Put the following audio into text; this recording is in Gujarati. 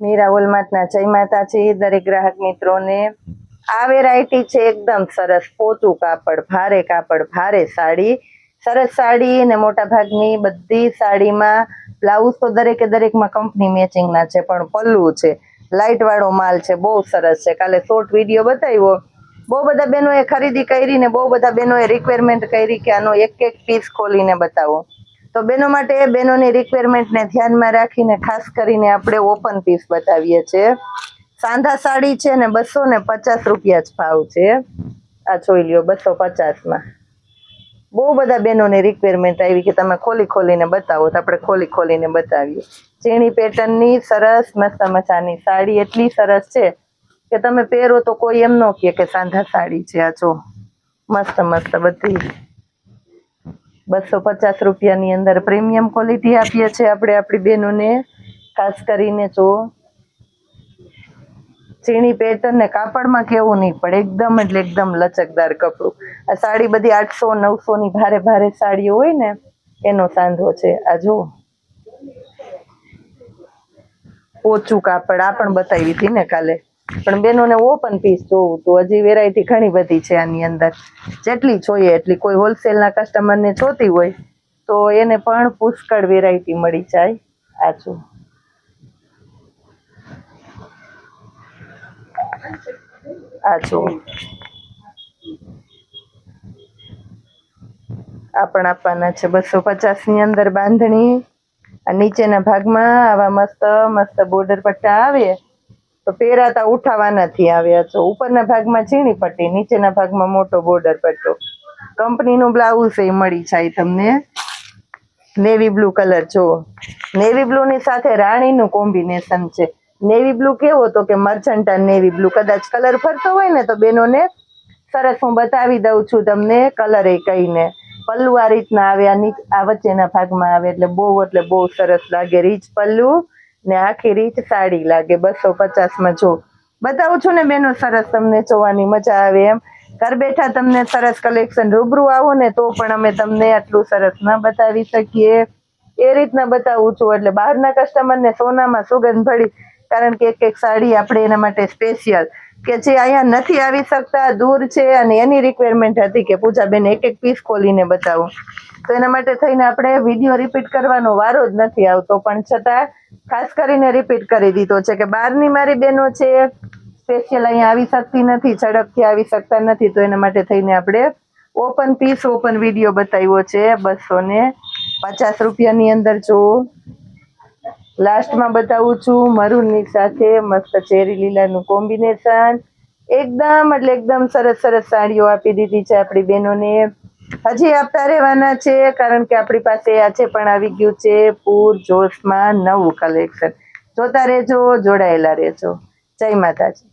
મીરા વોલમાર્ટના જય માતાજી દરેક ગ્રાહક મિત્રોને। આ વેરાયટી છે એકદમ સરસ, પોચું કાપડ, ભારે સાડી, સરસ સાડી ને મોટા ભાગની બધી સાડીમાં બ્લાઉઝ તો દરેકમાં કંપની મેચિંગના છે, પણ પલ્લુ છે લાઇટ વાળો માલ છે, બહુ સરસ છે। કાલે શોર્ટ વિડીયો બતાવ્યો, બહુ બધા બહેનોએ ખરીદી કરી ને બહુ બધા બહેનોએ રિક્વાયરમેન્ટ કરી કે આનો એક પીસ ખોલીને બતાવો। તો બહેનો માટે બહેનોની રિક્વાયરમેન્ટને ધ્યાનમાં રાખીને ખાસ કરીને આપણે ઓપન પીસ બતાવીએ છીએ। સાંધા સાડી છે ને 250 રૂપિયા જ ભાવ છે। આ જોઈ લ્યો 250માં। બહુ બધા બહેનોની રિક્વાયરમેન્ટ આવી કે તમે ખોલીને બતાવો, તો આપણે ખોલીને બતાવીએ। ચીણી પેટર્નની સરસ મસ્ત મજાની સાડી એટલી સરસ છે કે તમે પહેરો તો કોઈ એમ ન કહે કે સાંધા સાડી છે। આ જો મસ્ત બધી 250 રૂપિયાની અંદર પ્રીમિયમ ક્વોલિટી આપીએ છીએ આપણે આપણી બહેનોને। ખાસ કરીને જો ચીણી પેટર્ન ને કાપડમાં કેવું નહીં પડે, એકદમ લચકદાર કપડું। આ સાડી બધી 800-900 ની ભારે સાડીઓ હોય ને એનો સાંધો છે। આ જો ઓછું કાપડ, આ પણ બતાવી હતી ને કાલે, પણ બેનોને ઓપન પીસ જોવું તો હજી વેરાયટી ઘણી બધી છે આની અંદર, જેટલી જોઈએ એટલી। કોઈ હોલસેલના કસ્ટમરને જોતી હોય તો એને પણ પુષ્કળ વેરાયટી મળી જાય। આ જો આ પણ આપવાના છે 250 ની અંદર બાંધણી। નીચેના ભાગમાં આવા મસ્ત બોર્ડર પટ્ટા આવે તો પહેરાતા ઉઠાવા નથી આવ્યા। તો ઉપરના ભાગમાં ઝીણી પટ્ટી, નીચેના ભાગમાં મોટો બોર્ડર પટ્ટો, કંપનીનું બ્લાઉઝ એ મળી જાય તમને। નેવી બ્લુ કલર જો, નેવી બ્લુ ની સાથે રાણીનું કોમ્બિનેશન છે। નેવી બ્લુ કેવો તો કે મર્ચન્ટા નેવી બ્લુ, કદાચ કલર ફરતો હોય ને તો બેનોને સરસ હું બતાવી દઉં છું તમને કલર એ કહીને। પલ્લુ આ રીતના આવે, આ વચ્ચેના ભાગમાં આવે એટલે બહુ સરસ લાગે। રીચ પલ્લુ ને આખી રીચ સાડી લાગે 250માં। જો બતાવું છું ને બેનો, સરસ તમને જોવાની મજા આવે એમ। ઘર બેઠા તમને સરસ કલેક્શન રૂબરૂ આવો ને તો પણ અમે તમને આટલું સરસ ના બતાવી શકીએ, એ રીતના બતાવું છું। એટલે બહારના કસ્ટમરને સોનામાં સુગંધ ભળી, કારણ કે એક સાડી આપણે એના માટે સ્પેશિયલ કે જે અહીંયા નથી આવી શકતા, દૂર છે, અને એની રિક્વાયરમેન્ટ હતી કે પૂજાબેન એક પીસ ખોલીને બતાવો, તો એના માટે થઈને આપણે વિડીયો રિપીટ કરવાનો વારો જ નથી આવતો, પણ છતાં ખાસ કરીને રિપીટ કરી દીધો છે કે બહારની મારી બહેનો છે સ્પેશિયલ અહીંયા આવી શકતી નથી, ઝડપથી આવી શકતા નથી, તો એના માટે થઈને આપણે ઓપન વિડીયો બતાવ્યો છે 250 રૂપિયાની અંદર। જો લાસ્ટમાં બતાવું છું મરૂનની સાથે મસ્ત ચેરી લીલાનું કોમ્બિનેશન, એકદમ સરસ સાડીઓ આપી દીધી છે આપણી બહેનોને। હજી આપતા રહેવાના છે, કારણ કે આપણી પાસે આજે પણ આવી ગયું છે પૂર જોશમાં નવું કલેક્શન। જોતા રહેજો, જોડાયેલા રહેજો। જય માતાજી।